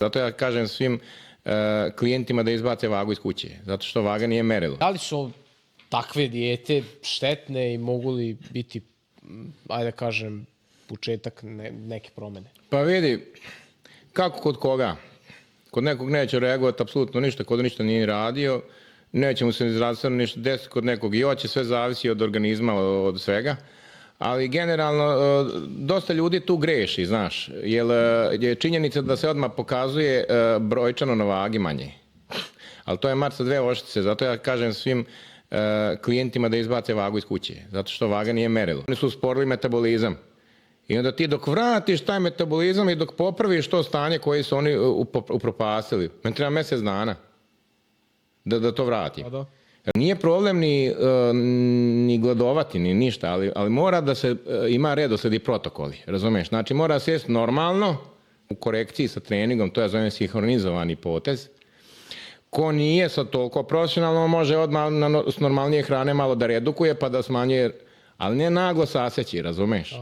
Zato ja kažem svim klijentima da izbace vagu iz kuće, zato što vaga nije merilo. Da li su takve dijete štetne i mogu li biti, ajde da kažem, početak neke promene? Pa vidi, kako kod koga? Kod nekog neće reagovati apsolutno ništa, kod ništa nije radio, neće mu se ni zdravstveno ništa desiti, kod nekog i hoće, sve zavisi od organizma, od svega. Ali generalno, dosta ljudi tu greši, znaš, jer je činjenica da se odmah pokazuje brojčano na vagi manje. Ali to je mat sa dve oštice, zato ja kažem svim klijentima da izbace vagu iz kuće, zato što vaga nije merilo. Oni su usporili metabolizam. I onda ti dok vratiš taj metabolizam i dok popraviš to stanje koje su oni upropastili, meni treba mjesec dana da to vratim. Nije problem ni gladovati, ni ništa, ali mora da se ima redosled i protokoli, razumeš? Znači mora sjesti normalno, u korekciji sa treningom, to je zovem sinhronizovani potez. Ko nije sad toliko profesionalno, može odmah s normalnije hrane malo da redukuje pa da smanjuje, ali ne naglo saseći, razumeš?